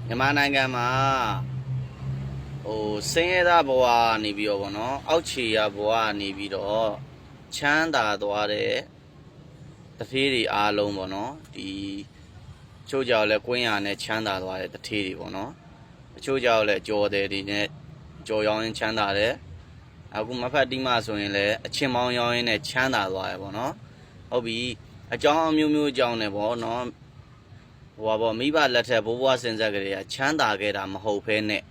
မြန်မာနိုင်ငံမှာဆင်းရဲသားဘဝနေပြီးတော့ဗောနော်အောက်ခြေရဘဝနေပြီးတော့ချမ်းသာသွားတဲ့တထေးတွေအားလုံးဗောနော်ဒီချို့ကြောင့်လဲကွင်းရနဲ့ချမ်းသာသွားတဲ့တထေးတွေဗောနော်အချို့ကြောင့်လဲကြော်တယ်တွေနဲ့ကြော်ရောင်းရင်းချမ်းသာတယ်အခုမဖတ်တိမဆိုရင်လဲအချင်းမောင်းရောင်းရင်းနဲ့ချမ်းသာသွားတယ်ဗောနော်ဟုတ်ပြီအကြောင်းအမျိုးမျိုးအကြောင်းနဲ့ဗောနော်မိဘလက်ထက်ဘိုးဘွားစင်ဆက်ကလေးကချမ်းသာခဲ့တာမဟုတ်ဖဲနဲ့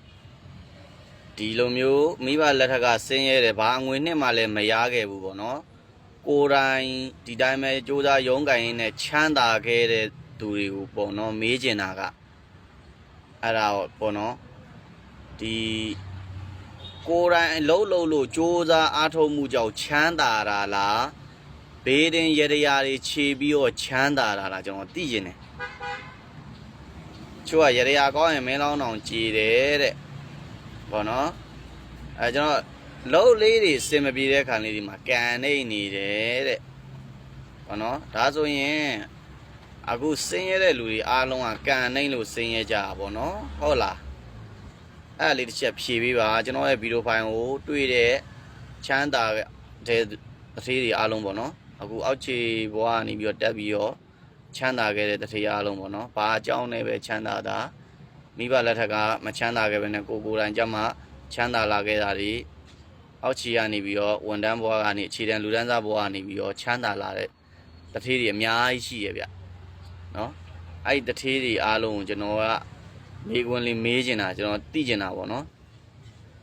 ဒီလိုမျိုးမိဘလက်ထက်ကဆင်းရဲတယ်ဘာအငွေနှစ်မှလည်းမရခဲ့ဘူးပေါ့နော်ကိုယ်တိုင်ဒီတိုင်းပဲစူးစမ်းရုန်းကန်ရင်းနဲ့ချမ်းသာခဲ့တဲ့သူတွေကိုပေါ့နော်မေးချင်တာကအဲ့ဒါပေါ့နော်ဒီကိုယ်တိုင်အလုပ်လုပ်လို့စူးစမ်းအားထုတ်မှုကြောင့်ချမ်းသာတာလားဘေးတင်ရတရားတွေခြေပြီးတော့ချမ်းသာတာလားကျွန်တော်သိကျင်တယ်ချို့ကရတရားကောင်းရင်မင်းလောင်းတောင်ကြည်တယ်တဲ့ဘောနော်ကျွန်တော်လုံးလေးတွေစင်မပြေတဲ့ခါလေးဒီမှာကန်နေတယ်တဲ့ဘောနော်ဒါဆိုရင်အခုစင်းရဲတဲ့လူတွေအားလုံးကကန်နေလို့စင်းရဲကြတာဘောနော်ဟုတ်လားအဲ့လေးတစ်ချက်ဖြေပေးပါကျွန်တော်ရဲ့ဗီဒီယိုဖိုင်ကိုတွေ့တဲ့ချမ်းသာတဲ့တထေးတွေအားလုံးဘောနော်အခုအောက်ခြေဘဝကနေပြီးတော့တက်ပြီးတော့ချမ်းသာခဲ့တဲ့တထေးအားလုံးဘောနော်ဘာအကြောင်းနဲ့ပဲချမ်းသာတာမိဘလက်ထက်ကမချမ်းသာခဲ့ပဲနဲ့ကိုယ်တိုင်ကြမှာချမ်းသာလာခဲ့တာဒီအောက်ခြေကနေပြီးတော့ဝန်တန်းဘဝကနေအခြေတန်းလူတန်းစားဘဝကနေပြီးတော့ချမ်းသာလာတဲ့တထေးတွေအများကြီးရှိရဲ့ဗျနော်အဲ့ဒီတထေးတွေအားလုံးကိုကျွန်တော်ကမေးခွန်းလေးမေးချင်တာကျွန်တော်သိချင်တာပေါ့နော်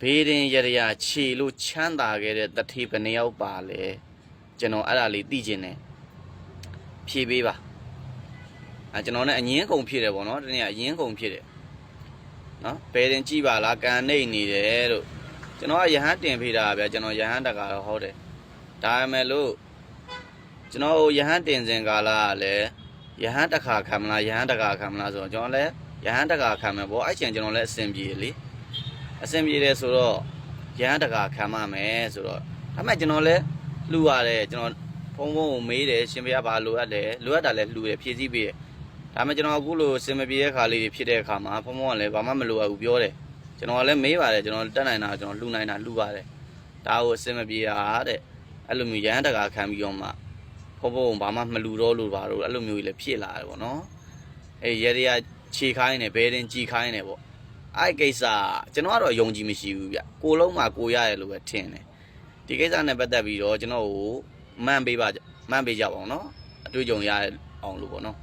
ဘေးရင်ရရခြေလို့ချမ်းသာခဲ့တဲ့တထေးဘယ်နှယောက်ပါလဲကျွန်တော်အဲ့ဒါလေးသိချင်တယ်ဖြေပေးပါကျွန်တော်နဲ့အငင်းကုန်ဖြစ်တယ်ပေါ့နော်ဒီနေ့အငင်းကုန်ဖြစ်တယ်နော်ဘယ်တင်ကြည့်ပါလားကန်နေတယ်လို့ကျွန်တော်ကရဟန်းတင်ဖေးတာဗျာကျွန်တော်ရဟန်းတကာတော့ဟုတ်တယ်ဒါပေမဲ့လို့ကျွန်တော်ရဟန်းတင်စဉ်ကာလကလည်းရဟန်းတခါခံမလားရဟန်းတကာခံမလားဆိုတော့ကျွန်တော်လည်းရဟန်းတကာခံမယ်ပေါ့အဲ့ချိန်ကျွန်တော်လည်းအဆင်ပြေလေအဆင်ပြေတယ်ဆိုတော့ရဟန်းတကာခံမှမယ်ဆိုတော့ဒါပေမဲ့ကျွန်တော်လည်းလှူရတယ်ကျွန်တော်ဖုန်းကိုမေးတယ်ရှင်ဘုရားဘာလိုအပ်တယ်လိုအပ်တာလည်းလှူတယ်ဖြည့်ဆည်းပေးတယ်ဒါမှကျွန်တော်အခုလိုစင်မပြေတဲ့ခါလေးတွေဖြစ်တဲ့အခါမှာဖုံဖုံကလည်းဘာမှမလိုအပ်ဘူးပြောတယ်ကျွန်တော်ကလည်းမေးပါတယ်ကျွန်တော်တက်နိုင်တာကျွန်တော်လှူနိုင်တာလှူပါတယ်ဒါကိုစင်မပြေတာတဲ့အဲ့လိုမျိုးရဟန်းတကာခံပြီးတော့မှဖုံဖုံဘာမှမလှူတော့လို့ပါတော့အဲ့လိုမျိုးကြီးလည်းဖြစ်လာတယ်ပေါ့နော်အေးရေရခြေခိုင်းနေဘဲတင်ကြည်ခိုင်းနေပေါ့အဲ့ကိစ္စကျွန်တော်ကတော့ယုံကြည်မရှိဘူးဗျကိုလုံးမှာကိုရတယ်လို့ပဲထင်တယ်ဒီကိစ္စနဲ့ပတ်သက်ပြီးတော့ကျွန်တော်ကိုမှန်ပေးကြပါအောင်နော်အတွေ့အကြုံရအောင်လို့ပေါ့နော်